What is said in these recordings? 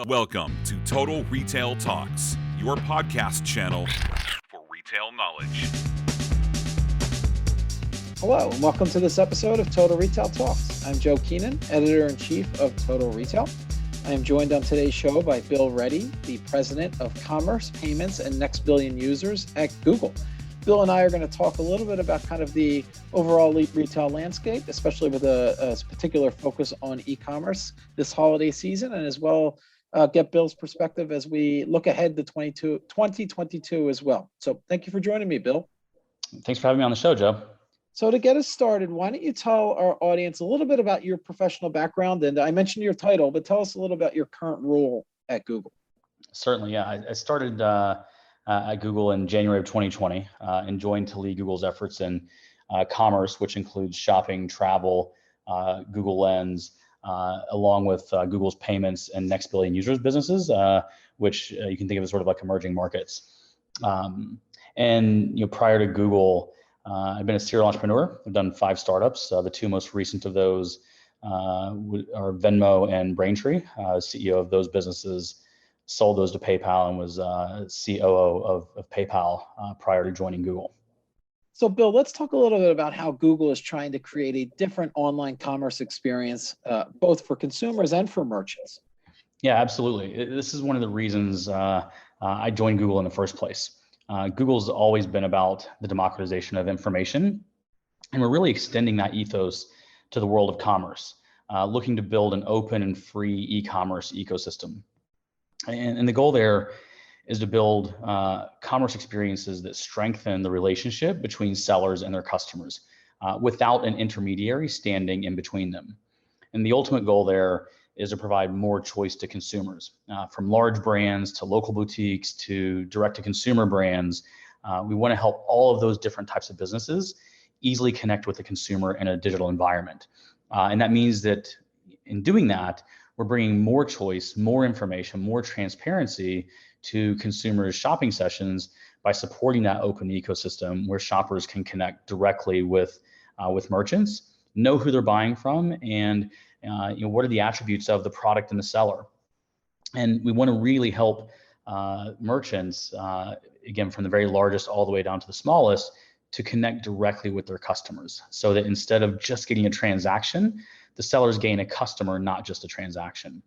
Welcome to Total Retail Talks, your podcast channel for retail knowledge. Hello, and welcome to this episode of Total Retail Talks. I'm Joe Keenan, Editor-in-Chief of Total Retail. I am joined on today's show by Bill Reddy, the President of Commerce, Payments, and Next Billion Users at Google. Bill and I are going to talk a little bit about kind of the overall retail landscape, especially with a particular focus on e-commerce this holiday season, and as well get Bill's perspective as we look ahead to 2022 as well. So thank you for joining me, Bill. Thanks for having me on the show, Joe. So to get us started, why don't you tell our audience a little bit about your professional background? And I mentioned your title, but tell us a little about your current role at Google. Certainly, yeah. I started at Google in January of 2020 and joined to lead Google's efforts in commerce, which includes shopping, travel, Google Lens, along with Google's payments and Next Billion Users businesses, which you can think of as sort of like emerging markets. And prior to Google, I've been a serial entrepreneur. I've done 5 startups. The 2 most recent of those are Venmo and Braintree. CEO of those businesses, sold those to PayPal, and was COO of PayPal prior to joining Google. So Bill, let's talk a little bit about how Google is trying to create a different online commerce experience, both for consumers and for merchants. Yeah, absolutely. This is one of the reasons I joined Google in the first place. Google's always been about the democratization of information, and we're really extending that ethos to the world of commerce, looking to build an open and free e-commerce ecosystem. And the goal there is to build commerce experiences that strengthen the relationship between sellers and their customers without an intermediary standing in between them. And the ultimate goal there is to provide more choice to consumers, from large brands to local boutiques to direct-to-consumer brands. We want to help all of those different types of businesses easily connect with the consumer in a digital environment. And that means that in doing that, we're bringing more choice, more information, more transparency to consumers' shopping sessions by supporting that open ecosystem where shoppers can connect directly with merchants, know who they're buying from, and what are the attributes of the product and the seller. And we want to really help merchants, again, from the very largest all the way down to the smallest, to connect directly with their customers, so that instead of just getting a transaction, the sellers gain a customer, not just a transaction.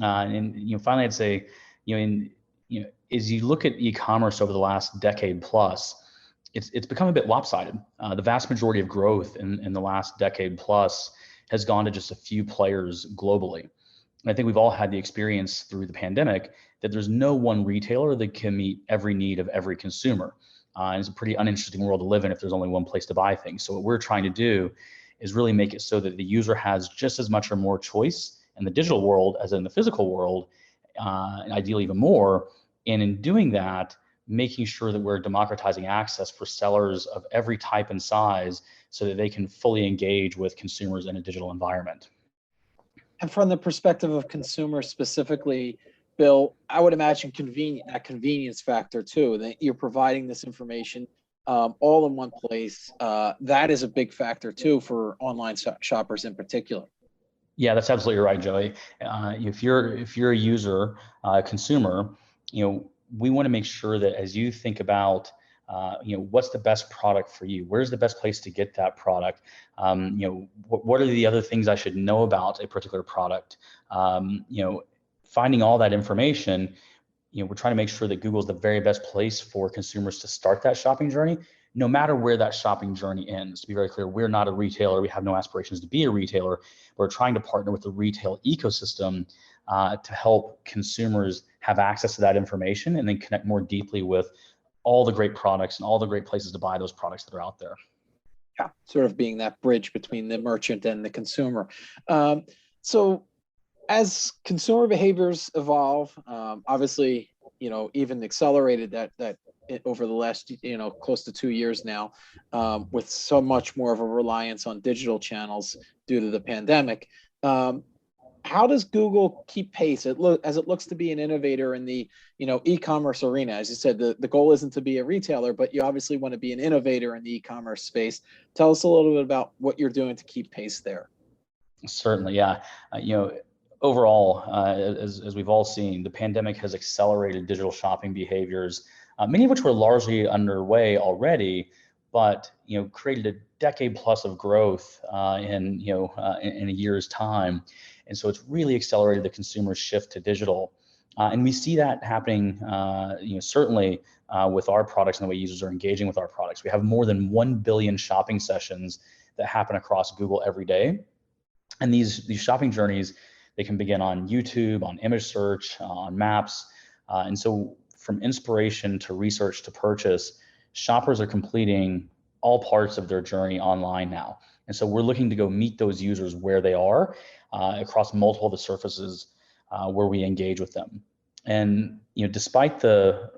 And finally, I'd say, as you look at e-commerce over the last decade plus, it's become a bit lopsided. The vast majority of growth in the last decade plus has gone to just a few players globally. And I think we've all had the experience through the pandemic that there's no one retailer that can meet every need of every consumer. And it's a pretty uninteresting world to live in if there's only one place to buy things. So what we're trying to do is really make it so that the user has just as much or more choice in the digital world as in the physical world, and ideally even more. And in doing that, making sure that we're democratizing access for sellers of every type and size so that they can fully engage with consumers in a digital environment. And from the perspective of consumers specifically, Bill, I would imagine that convenience factor too, that you're providing this information all in one place. That is a big factor too for online shoppers in particular. Yeah, that's absolutely right, Joey. If you're a user, a consumer, we want to make sure that as you think about, what's the best product for you? Where's the best place to get that product? What are the other things I should know about a particular product? Finding all that information, we're trying to make sure that Google's the very best place for consumers to start that shopping journey, no matter where that shopping journey ends. To be very clear, we're not a retailer. We have no aspirations to be a retailer. We're trying to partner with the retail ecosystem to help consumers have access to that information and then connect more deeply with all the great products and all the great places to buy those products that are out there. Yeah, sort of being that bridge between the merchant and the consumer. So as consumer behaviors evolve, obviously, even accelerated that over the last, close to 2 years now, with so much more of a reliance on digital channels due to the pandemic. How does Google keep pace as it looks to be an innovator in the e-commerce arena? As you said, the goal isn't to be a retailer, but you obviously want to be an innovator in the e-commerce space. Tell us a little bit about what you're doing to keep pace there. Certainly, yeah. overall, as we've all seen, the pandemic has accelerated digital shopping behaviors, many of which were largely underway already, but created a decade plus of growth in a year's time. And so it's really accelerated the consumer shift to digital. And we see that happening, certainly with our products and the way users are engaging with our products. We have more than 1 billion shopping sessions that happen across Google every day. And these shopping journeys, they can begin on YouTube, on image search, on maps. And so from inspiration to research to purchase, shoppers are completing all parts of their journey online now. And so we're looking to go meet those users where they are across multiple of the surfaces where we engage with them. And despite the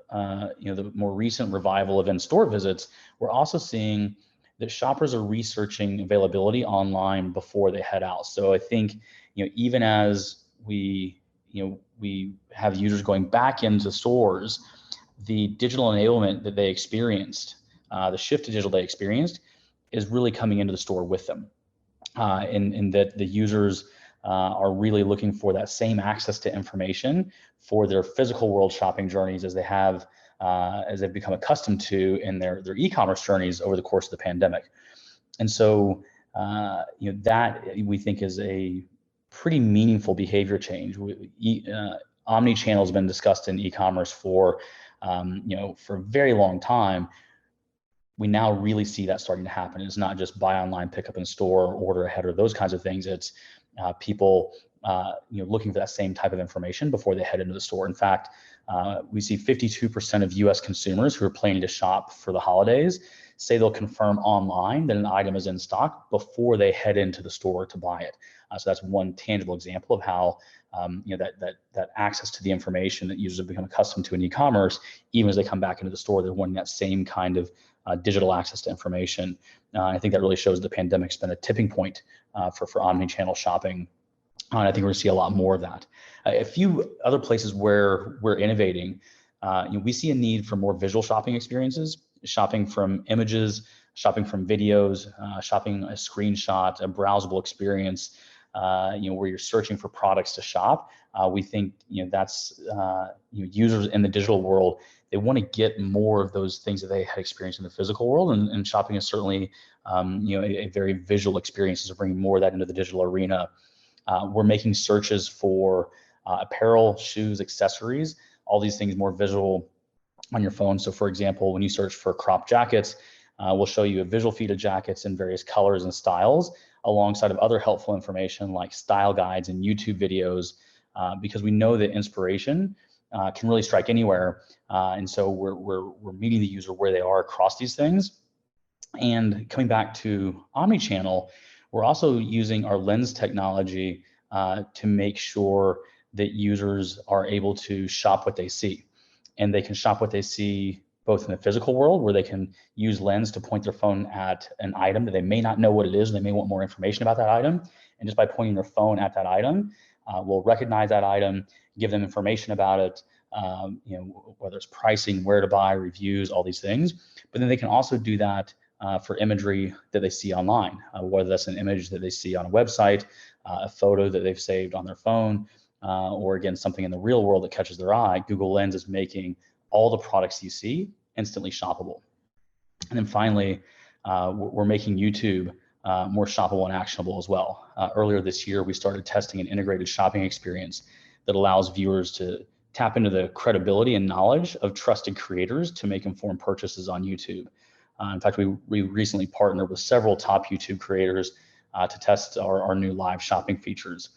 more recent revival of in-store visits, we're also seeing that shoppers are researching availability online before they head out. So I think even as we have users going back into stores, the digital enablement that they experienced, the shift to digital they experienced, is really coming into the store with them, and that the users are really looking for that same access to information for their physical world shopping journeys as they've become accustomed to in their e-commerce journeys over the course of the pandemic. And so that we think is a pretty meaningful behavior change. Omni-channel has been discussed in e-commerce for a very long time. We now really see that starting to happen. It's not just buy online, pick up in store, order ahead, or those kinds of things. It's people looking for that same type of information before they head into the store. In fact, we see 52% of U.S. consumers who are planning to shop for the holidays say they'll confirm online that an item is in stock before they head into the store to buy it. So that's one tangible example of how that access to the information that users have become accustomed to in e-commerce, even as they come back into the store, they're wanting that same kind of digital access to information. I think that really shows the pandemic's been a tipping point for omni-channel shopping. And I think we're going to see a lot more of that. A few other places where we're innovating, we see a need for more visual shopping experiences, shopping from images, shopping from videos, shopping a screenshot, a browsable experience, where you're searching for products to shop. We think that's users in the digital world, they want to get more of those things that they had experienced in the physical world, and shopping is certainly a very visual experience. So bringing more of that into the digital arena. We're making searches for apparel, shoes, accessories, all these things more visual on your phone. So for example, when you search for crop jackets, we'll show you a visual feed of jackets in various colors and styles, alongside of other helpful information like style guides and YouTube videos, because we know that inspiration can really strike anywhere. And so we're meeting the user where they are across these things. And coming back to omnichannel, we're also using our lens technology to make sure that users are able to shop what they see. And they can shop what they see both in the physical world, where they can use Lens to point their phone at an item that they may not know what it is, and they may want more information about that item. And just by pointing their phone at that item, we'll recognize that item, give them information about it, whether it's pricing, where to buy, reviews, all these things. But then they can also do that for imagery that they see online, whether that's an image that they see on a website, a photo that they've saved on their phone, or again, something in the real world that catches their eye. Google Lens is making all the products you see instantly shoppable. And then finally, we're making YouTube more shoppable and actionable as well. Earlier this year, we started testing an integrated shopping experience that allows viewers to tap into the credibility and knowledge of trusted creators to make informed purchases on YouTube. In fact, we recently partnered with several top YouTube creators to test our new live shopping features.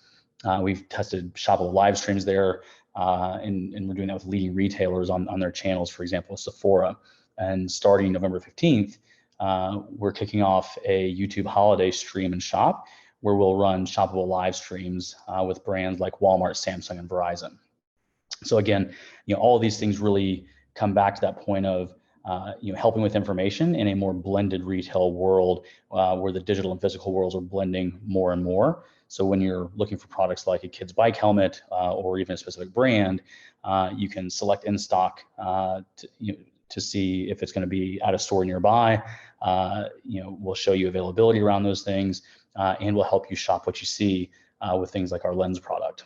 We've tested shoppable live streams there, and we're doing that with leading retailers on their channels, for example, Sephora. And starting November 15th, we're kicking off a YouTube holiday stream and shop where we'll run shoppable live streams with brands like Walmart, Samsung, and Verizon. So again, all of these things really come back to that point of helping with information in a more blended retail world where the digital and physical worlds are blending more and more. So when you're looking for products like a kid's bike helmet or even a specific brand, you can select in stock to see if it's going to be at a store nearby. We'll show you availability around those things, and we'll help you shop what you see with things like our Lens product.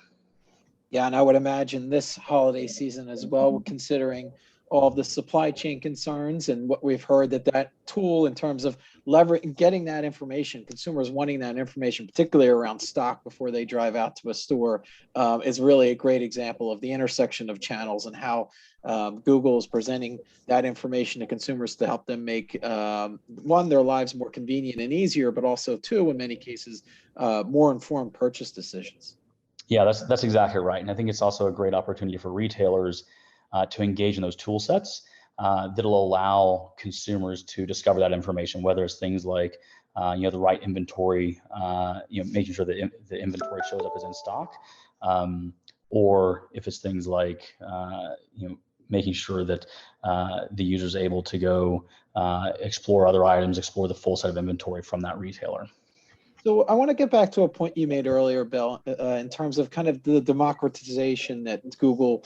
Yeah, and I would imagine this holiday season as well, considering all of the supply chain concerns and what we've heard, that tool in terms of getting that information, consumers wanting that information, particularly around stock before they drive out to a store, is really a great example of the intersection of channels and how Google is presenting that information to consumers to help them make one, their lives more convenient and easier, but also two, in many cases, more informed purchase decisions. Yeah, that's exactly right. And I think it's also a great opportunity for retailers to engage in those tool sets that'll allow consumers to discover that information, whether it's things like the right inventory, making sure that the inventory shows up as in stock, or if it's things like making sure that the user is able to go explore other items, explore the full set of inventory from that retailer. So I want to get back to a point you made earlier, Bill, in terms of kind of the democratization that Google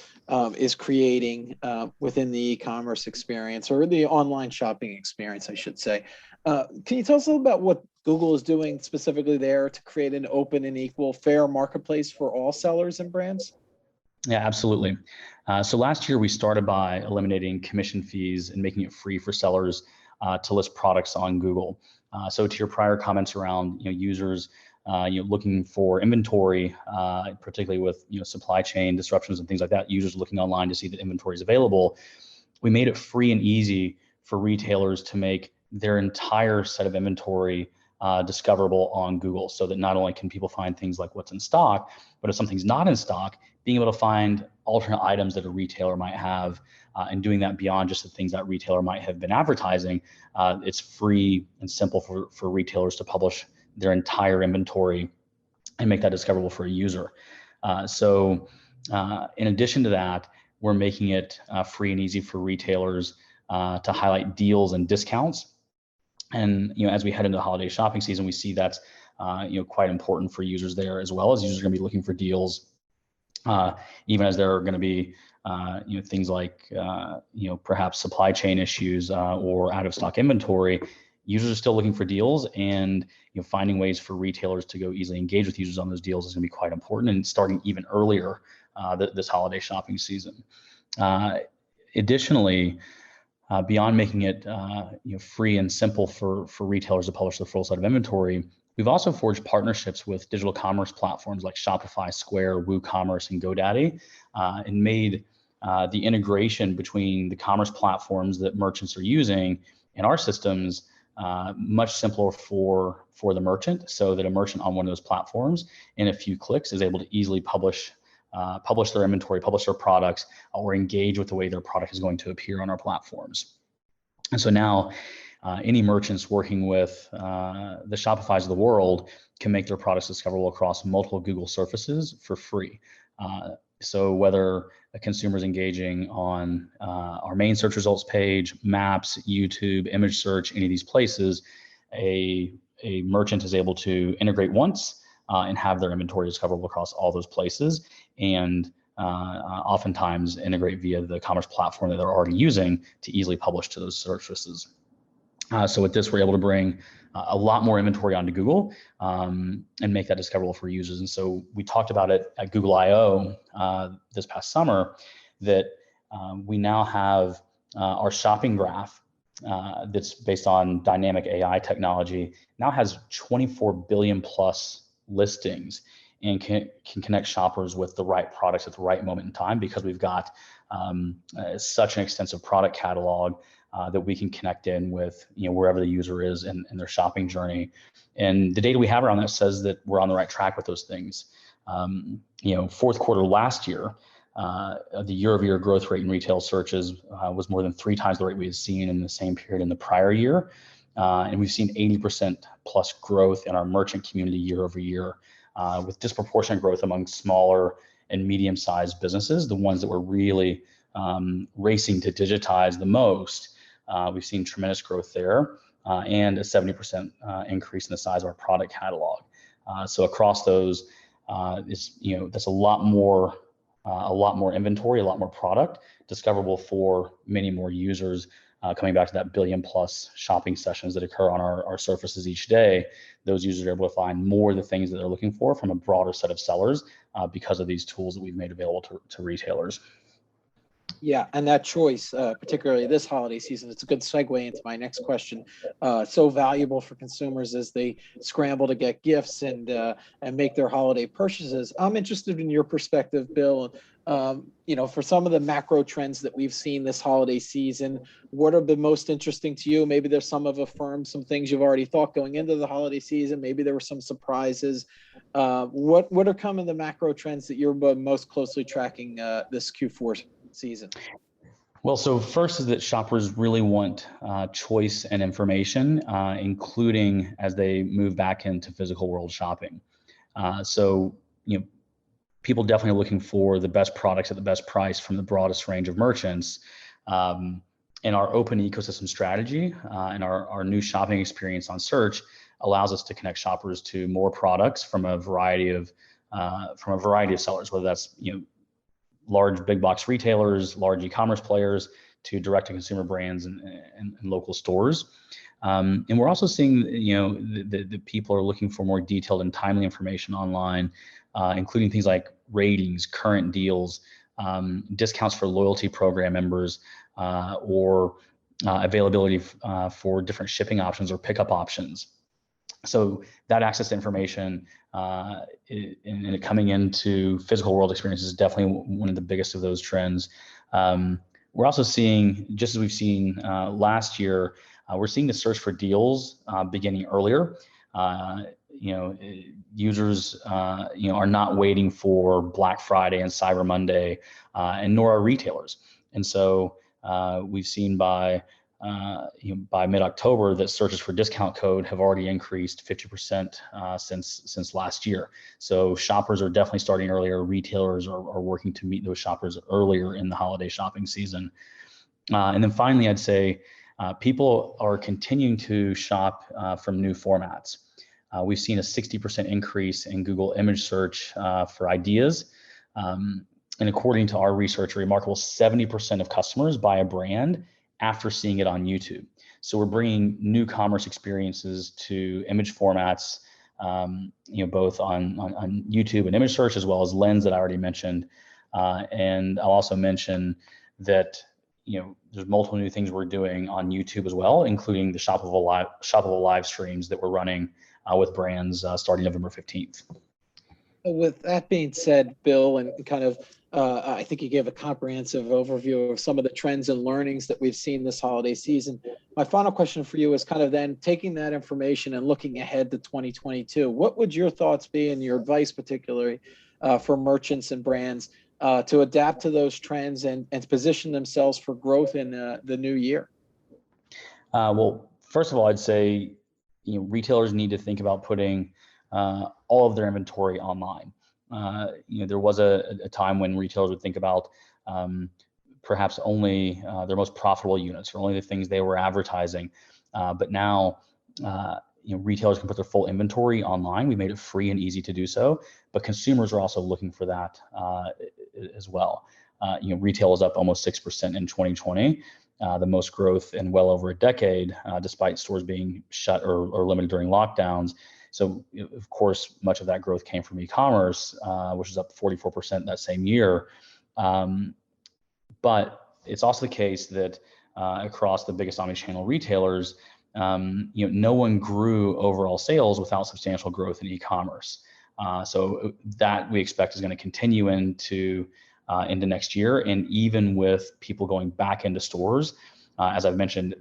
is creating within the e-commerce experience, or the online shopping experience, I should say. Can you tell us a little about what Google is doing specifically there to create an open and equal, fair marketplace for all sellers and brands? Yeah, absolutely. So last year we started by eliminating commission fees and making it free for sellers to list products on Google. So to your prior comments around users looking for inventory, particularly with supply chain disruptions and things like that, users looking online to see that inventory is available, we made it free and easy for retailers to make their entire set of inventory discoverable on Google, so that not only can people find things like what's in stock, but if something's not in stock, being able to find alternate items that a retailer might have, and doing that beyond just the things that retailer might have been advertising. It's free and simple for retailers to publish their entire inventory and make that discoverable for a user. So in addition to that, we're making it free and easy for retailers to highlight deals and discounts. And as we head into the holiday shopping season, we see that's quite important for users there, as well as users are going to be looking for deals, even as there are going to be things like perhaps supply chain issues or out of stock inventory. Users are still looking for deals, and finding ways for retailers to go easily engage with users on those deals is going to be quite important, and starting even earlier this holiday shopping season. Additionally, beyond making it free and simple for retailers to publish the full set of inventory, we've also forged partnerships with digital commerce platforms like Shopify, Square, WooCommerce, and GoDaddy, and made the integration between the commerce platforms that merchants are using and our systems much simpler for the merchant, so that a merchant on one of those platforms in a few clicks is able to easily publish their inventory, publish their products, or engage with the way their product is going to appear on our platforms. And so now any merchants working with the Shopifys of the world can make their products discoverable across multiple Google surfaces for free. So whether a consumer is engaging on our main search results page, Maps, YouTube, image search, any of these places, a merchant is able to integrate once and have their inventory discoverable across all those places, and oftentimes integrate via the commerce platform that they're already using to easily publish to those surfaces. So with this, we're able to bring a lot more inventory onto Google and make that discoverable for users. And so we talked about it at Google I/O this past summer, that we now have our shopping graph that's based on dynamic AI technology, now has 24 billion plus listings, and can connect shoppers with the right products at the right moment in time, because we've got such an extensive product catalog that we can connect in with wherever the user is in their shopping journey. And the data we have around that says that we're on the right track with those things. Fourth quarter last year, the year-over-year growth rate in retail searches was more than 3 times the rate we had seen in the same period in the prior year. And we've seen 80% plus growth in our merchant community year over year, with disproportionate growth among smaller and medium-sized businesses, the ones that were really racing to digitize the most. We've seen tremendous growth there, and a 70% increase in the size of our product catalog. So across those, that's a lot more inventory, a lot more product discoverable for many more users coming back to that billion plus shopping sessions that occur on our surfaces each day, those users are able to find more of the things that they're looking for from a broader set of sellers because of these tools that we've made available to retailers. Yeah, and that choice, particularly this holiday season, it's a good segue into my next question. So valuable for consumers as they scramble to get gifts and make their holiday purchases. I'm interested in your perspective, Bill. For some of the macro trends that we've seen this holiday season, what have been most interesting to you? Maybe there's some have affirmed some things you've already thought going into the holiday season. Maybe there were some surprises. What are some of the macro trends that you're most closely tracking this Q4 season? Well, so first is that shoppers really want choice and information, including as they move back into physical world shopping. People definitely are looking for the best products at the best price from the broadest range of merchants. And our open ecosystem strategy and our new shopping experience on search allows us to connect shoppers to more products from a variety of sellers, whether that's large big box retailers, large e-commerce players, to direct to consumer brands and local stores. And we're also seeing, that people are looking for more detailed and timely information online, including things like ratings, current deals, discounts for loyalty program members, or availability for different shipping options or pickup options. So that access to information and it coming into physical world experiences is definitely one of the biggest of those trends. We're also seeing, just as we've seen last year, we're seeing the search for deals beginning earlier. Users, are not waiting for Black Friday and Cyber Monday, and nor are retailers. And so we've seen by mid-October that searches for discount code have already increased 50% since last year. So shoppers are definitely starting earlier. Retailers are working to meet those shoppers earlier in the holiday shopping season. And then finally, I'd say people are continuing to shop from new formats. We've seen a 60% increase in Google image search for ideas. And according to our research, a remarkable 70% of customers buy a brand after seeing it on YouTube. So we're bringing new commerce experiences to image formats, both on YouTube and image search, as well as Lens that I already mentioned. And I'll also mention that, there's multiple new things we're doing on YouTube as well, including the shoppable live streams that we're running with brands starting November 15th. With that being said, Bill, and kind of, I think you gave a comprehensive overview of some of the trends and learnings that we've seen this holiday season. My final question for you is kind of then taking that information and looking ahead to 2022. What would your thoughts be and your advice particularly for merchants and brands to adapt to those trends and to position themselves for growth in the new year? Well, first of all, I'd say, retailers need to think about putting all of their inventory online. There was a time when retailers would think about perhaps only their most profitable units or only the things they were advertising. But now, retailers can put their full inventory online. We made it free and easy to do so, but consumers are also looking for that as well. Retail is up almost 6% in 2020. The most growth in well over a decade, despite stores being shut or limited during lockdowns. So, of course, much of that growth came from e-commerce, which is up 44% that same year. But it's also the case that across the biggest omnichannel retailers, no one grew overall sales without substantial growth in e-commerce. So that we expect is going to continue into next year. And even with people going back into stores, as I've mentioned,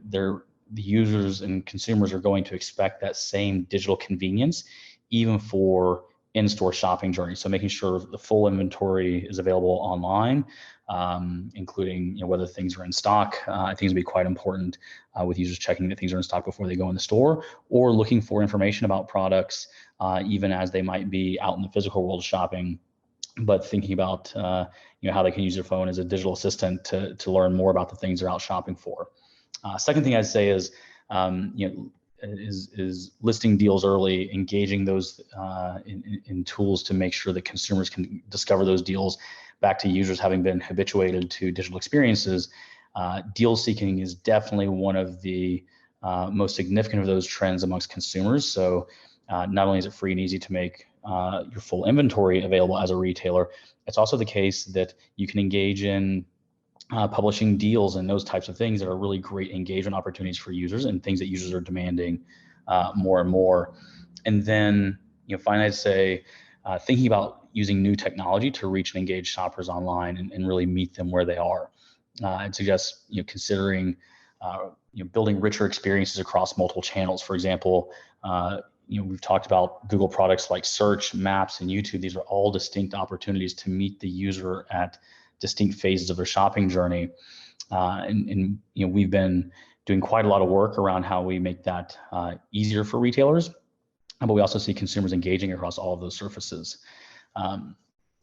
the users and consumers are going to expect that same digital convenience, even for in-store shopping journeys. So making sure the full inventory is available online, including whether things are in stock. I think it's going to be quite important with users checking that things are in stock before they go in the store, or looking for information about products, even as they might be out in the physical world shopping, but thinking about how they can use their phone as a digital assistant to learn more about the things they're out shopping for. Second thing I'd say is, is listing deals early, engaging those in tools to make sure that consumers can discover those deals. Back to users having been habituated to digital experiences, Deal seeking is definitely one of the most significant of those trends amongst consumers. So not only is it free and easy to make your full inventory available as a retailer, it's also the case that you can engage in publishing deals and those types of things that are really great engagement opportunities for users and things that users are demanding more and more. And then, finally, I'd say thinking about using new technology to reach and engage shoppers online and really meet them where they are. I'd suggest considering building richer experiences across multiple channels. For example, we've talked about Google products like Search, Maps, and YouTube. These are all distinct opportunities to meet the user at distinct phases of their shopping journey. And we've been doing quite a lot of work around how we make that easier for retailers. But we also see consumers engaging across all of those surfaces.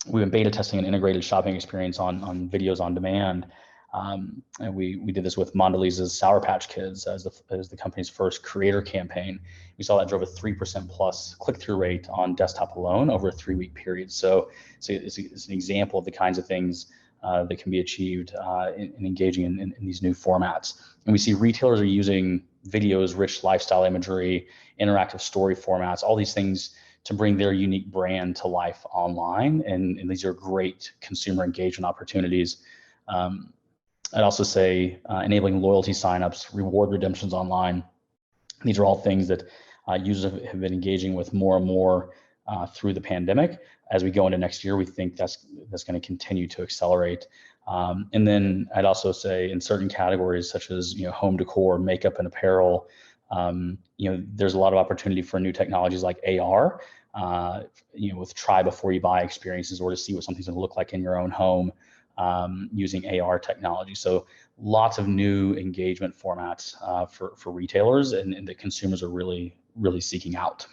We've been beta testing an integrated shopping experience on videos on demand. And we did this with Mondelez's Sour Patch Kids as the company's first creator campaign. We saw that drove a 3% plus click-through rate on desktop alone over a 3-week period. So it's an example of the kinds of things that can be achieved in engaging in these new formats. And we see retailers are using videos, rich lifestyle imagery, interactive story formats, all these things to bring their unique brand to life online. And these are great consumer engagement opportunities. I'd also say enabling loyalty signups, reward redemptions online. These are all things that users have been engaging with more and more through the pandemic. As we go into next year, we think that's going to continue to accelerate. And then I'd also say in certain categories such as home decor, makeup, and apparel, there's a lot of opportunity for new technologies like AR, with try before you buy experiences, or to see what something's going to look like in your own home. Using AR technology. So lots of new engagement formats for retailers and that consumers are really, really seeking out.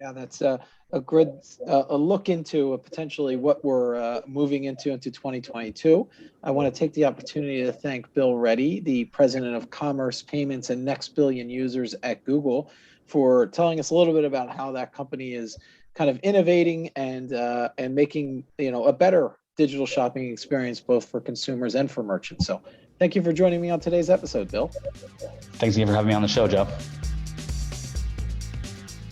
Yeah, that's a good a look into potentially what we're moving into 2022. I want to take the opportunity to thank Bill Reddy, the president of Commerce, Payments, and Next Billion Users at Google, for telling us a little bit about how that company is kind of innovating and making a better digital shopping experience both for consumers and for merchants. So thank you for joining me on today's episode, Bill. Thanks again for having me on the show, Joe.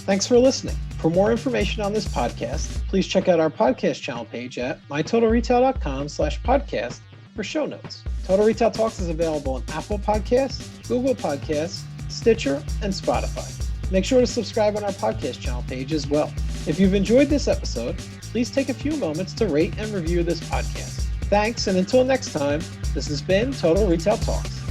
Thanks for listening. For more information on this podcast, please check out our podcast channel page at mytotalretail.com/podcast for show notes. Total Retail Talks is available on Apple Podcasts, Google Podcasts, Stitcher, and Spotify. Make sure to subscribe on our podcast channel page as well. If you've enjoyed this episode, please take a few moments to rate and review this podcast. Thanks, and until next time, this has been Total Retail Talks.